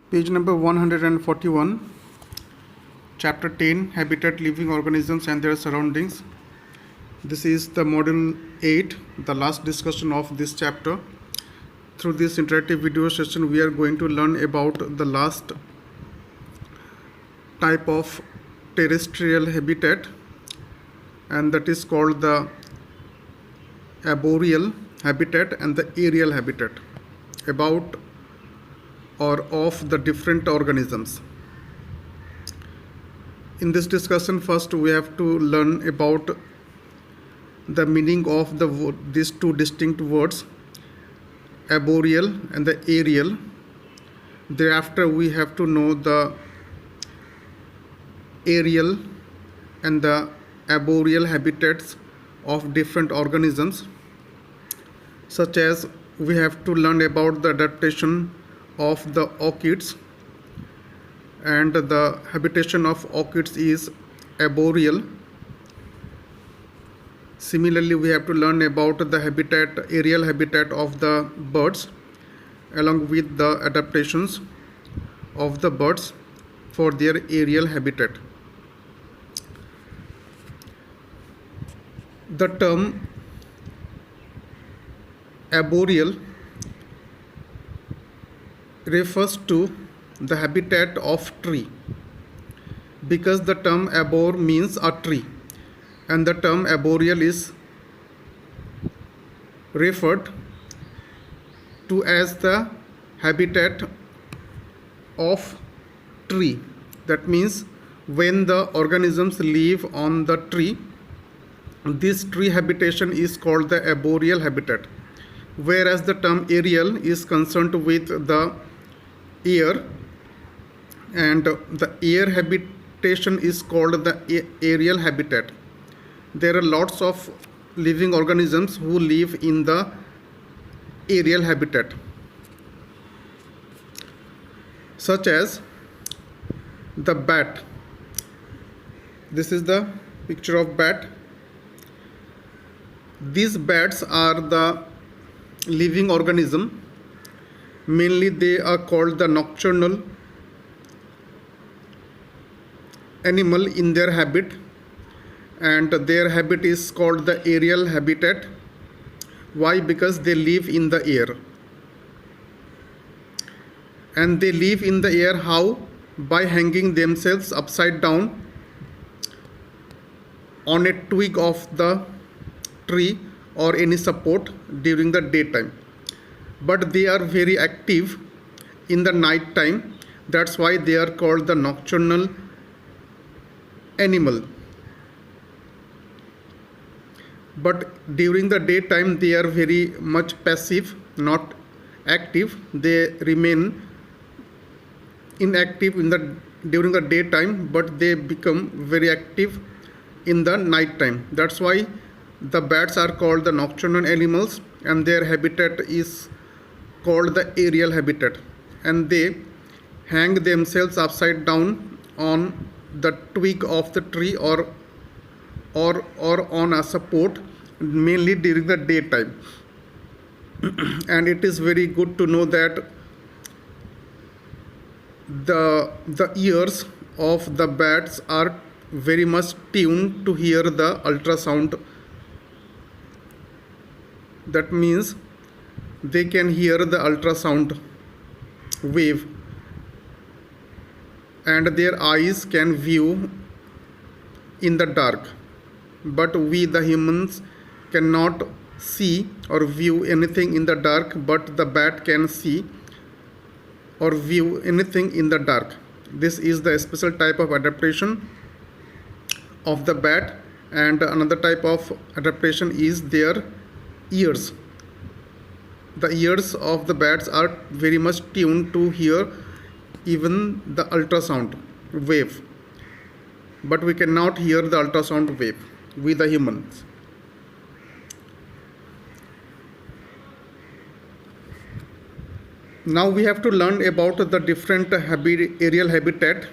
Page number 141, Chapter 10, Habitat, Living Organisms and Their Surroundings. This is the Module 8, the last discussion of this chapter. Through this interactive video session, we are going to learn about the last type of terrestrial habitat, and that is called the arboreal habitat and the aerial habitat, about or of the different organisms. In this discussion, first we have to learn about the meaning of these two distinct words, arboreal and the aerial. Thereafter, we have to know the aerial and the arboreal habitats of different organisms, such as we have to learn about the adaptation of the orchids, and the habitation of orchids is arboreal. Similarly, we have to learn about the aerial habitat of the birds, along with the adaptations of the birds for their aerial habitat. The term arboreal refers to the habitat of tree, because the term arbor means a tree, and the term arboreal is referred to as the habitat of tree. That means when the organisms live on the tree, this tree habitation is called the arboreal habitat, whereas the term aerial is concerned with the air, and the air habitation is called the aerial habitat. There are lots of living organisms who live in the aerial habitat, such as the bat. This is the picture of bat. These bats are the living organism. Mainly they are called the nocturnal animal in their habit, and their habit is called the aerial habitat. Why? Because they live in the air. And they live in the air how? By hanging themselves upside down on a twig of the tree or any support during the daytime. But they are very active in the night time. That's why they are called the nocturnal animal. But during the daytime they are very much passive, not active. They remain inactive during the daytime, but they become very active in the night time. That's why the bats are called the nocturnal animals, and their habitat is called the aerial habitat, and they hang themselves upside down on the twig of the tree or on a support, mainly during the daytime. And it is very good to know that the ears of the bats are very much tuned to hear the ultrasound. That means they can hear the ultrasound wave, and their eyes can view in the dark. But we, the humans, cannot see or view anything in the dark, but the bat can see or view anything in the dark. This is the special type of adaptation of the bat. And another type of adaptation is their ears. The ears of the bats are very much tuned to hear even the ultrasound wave, but we cannot hear the ultrasound wave, we the humans. Now we have to learn about the different aerial habitat.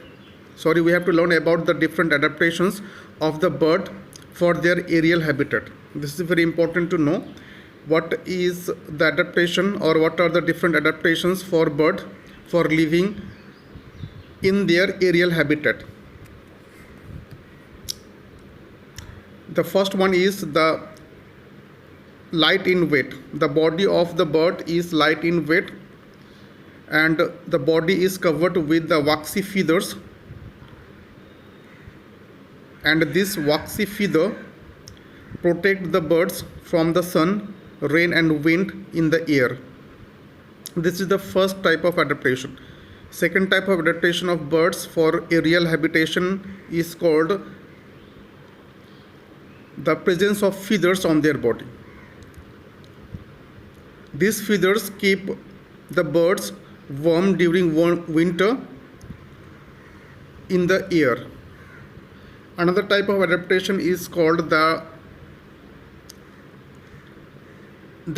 We have to learn about the different adaptations of the bird for their aerial habitat. This is very important to know. What is the adaptation, or what are the different adaptations for bird for living in their aerial habitat. The first one is the light in weight. The body of the bird is light in weight, and the body is covered with the waxy feathers, and this waxy feather protect the birds from the sun, rain and wind in the air. This is the first type of adaptation. Second type of adaptation of birds for aerial habitation is called the presence of feathers on their body. These feathers keep the birds warm during winter in the air. Another type of adaptation is called the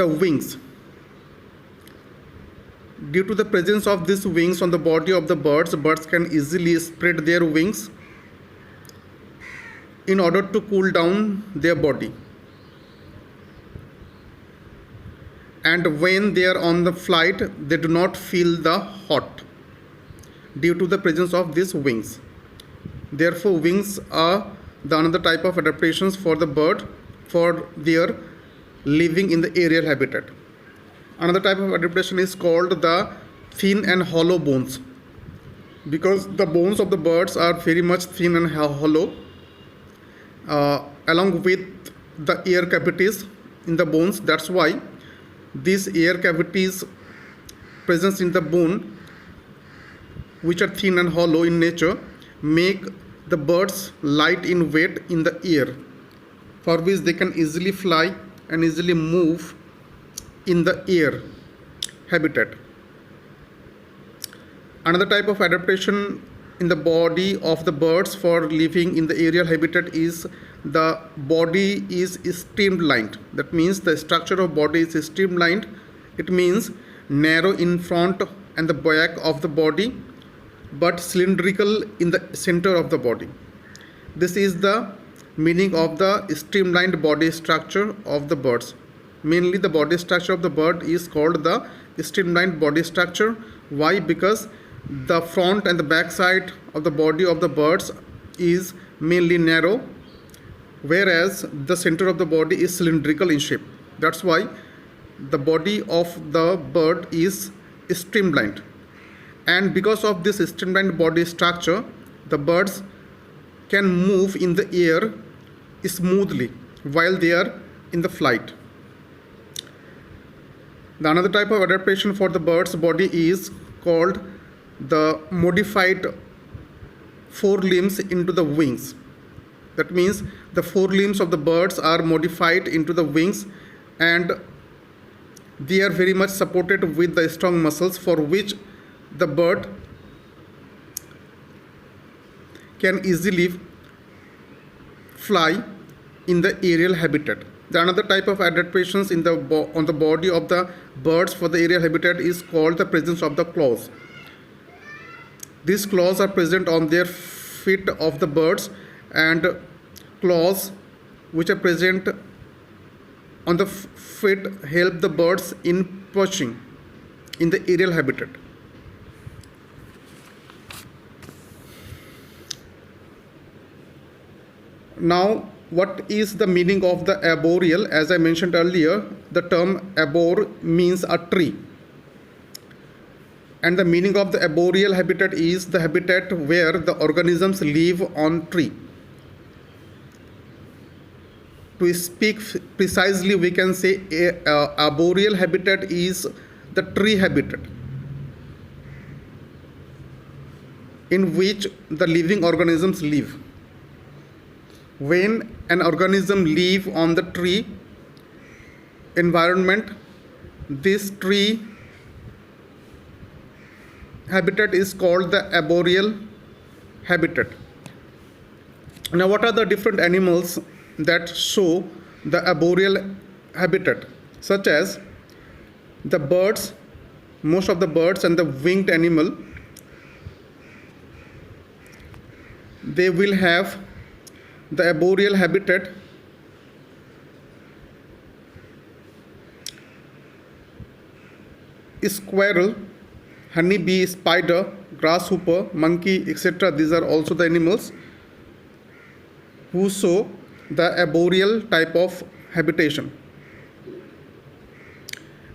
wings. Due to the presence of these wings on the body of the birds can easily spread their wings in order to cool down their body. And when they are on the flight, they do not feel the hot due to the presence of these wings. Therefore, wings are the another type of adaptations for the bird for their living in the aerial habitat. Another type of adaptation is called the thin and hollow bones. Because the bones of the birds are very much thin and hollow, along with the air cavities in the bones. That's why these air cavities presence in the bone, which are thin and hollow in nature, make the birds light in weight in the air, for which they can easily fly and easily move in the air habitat. Another type of adaptation in the body of the birds for living in the aerial habitat is the body is streamlined. That means the structure of body is streamlined. It means narrow in front and the back of the body, but cylindrical in the center of the body. This is the meaning of the streamlined body structure of the birds. Mainly the body structure of the bird is called the streamlined body structure. Why? Because the front and the back side of the body of the birds is mainly narrow, whereas the center of the body is cylindrical in shape. That's why the body of the bird is streamlined. And because of this streamlined body structure, the birds can move in the air smoothly while they are in the flight. The another type of adaptation for the bird's body is called the modified forelimbs into the wings. That means the forelimbs of the birds are modified into the wings, and they are very much supported with the strong muscles, for which the bird can easily fly in the aerial habitat. The another type of adaptations in on the body of the birds for the aerial habitat is called the presence of the claws. These claws are present on their feet of the birds, and claws which are present on the feet help the birds in perching in the aerial habitat. Now, what is the meaning of the arboreal? As I mentioned earlier, the term arbor means a tree. And the meaning of the arboreal habitat is the habitat where the organisms live on tree. To speak precisely, we can say arboreal habitat is the tree habitat in which the living organisms live. When an organism lives on the tree environment, this tree habitat is called the arboreal habitat. Now, what are the different animals that show the arboreal habitat? Such as the birds, most of the birds and the winged animal, they will have the arboreal habitat. Squirrel, honeybee, spider, grasshopper, monkey, etc. These are also the animals who show the arboreal type of habitation,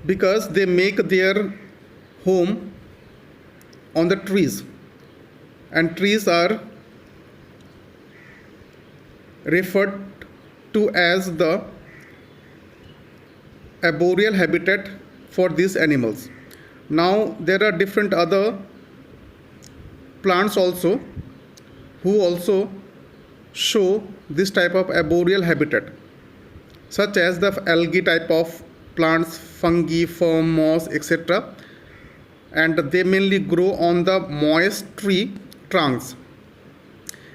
because they make their home on the trees, and trees are referred to as the arboreal habitat for these animals. Now there are different other plants also who also show this type of arboreal habitat, such as the algae type of plants, fungi, fern, moss, etc. And they mainly grow on the moist tree trunks,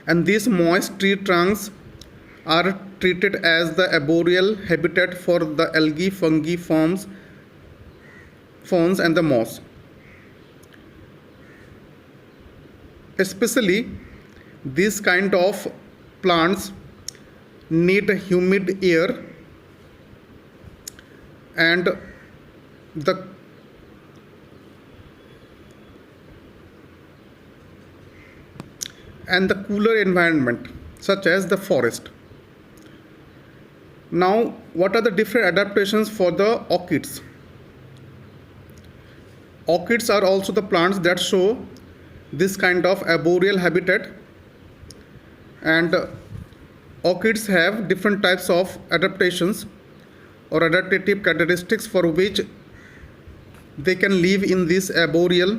and these moist tree trunks are treated as the arboreal habitat for the algae, fungi, ferns and the moss. Especially these kind of plants need humid air, and the cooler environment, such as the forest. Now, what are the different adaptations for the orchids? Orchids are also the plants that show this kind of arboreal habitat, and orchids have different types of adaptations or adaptative characteristics for which they can live in this arboreal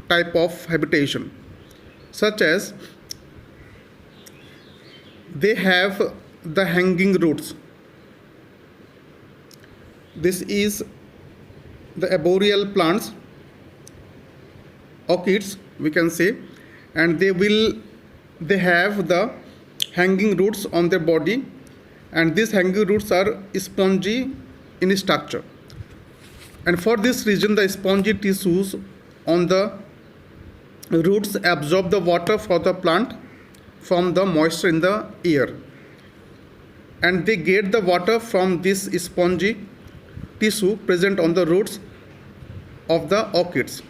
type of habitation, such as they have the hanging roots. This is the arboreal plants, orchids we can say, and they have the hanging roots on their body, and these hanging roots are spongy in structure, and for this reason the spongy tissues on the roots absorb the water for the plant from the moisture in the air, and they get the water from this spongy tissue present on the roots of the orchids.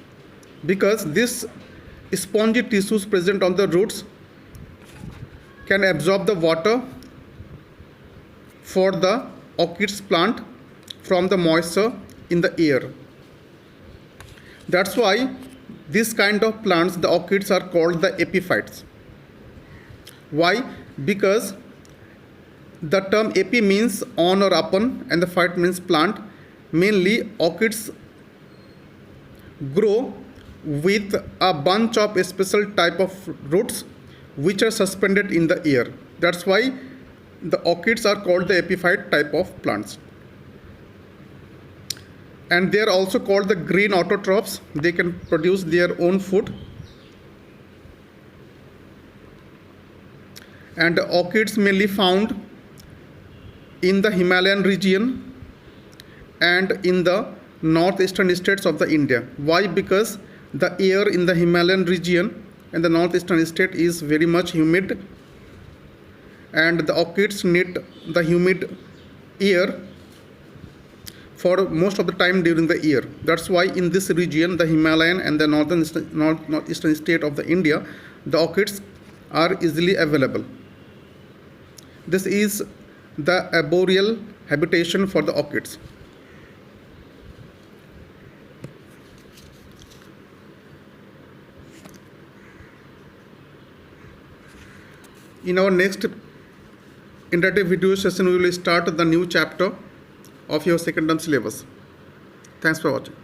Because this spongy tissues present on the roots can absorb the water for the orchids plant from the moisture in the air. That's why this kind of plants, the orchids, are called the epiphytes. Why? Because the term epi means on or upon, and the phyte means plant. Mainly orchids grow with a bunch of special type of roots which are suspended in the air. That's why the orchids are called the epiphyte type of plants. And they are also called the green autotrophs. They can produce their own food. And orchids mainly found in the Himalayan region and in the northeastern states of the India. Why? Because the air in the Himalayan region and the northeastern state is very much humid, and the orchids need the humid air for most of the time during the year. That's why in this region, the Himalayan and the northeastern state of the India, the orchids are easily available. This is the arboreal habitation for the orchids. In our next interactive video session, we will start the new chapter of your second term syllabus. Thanks for watching.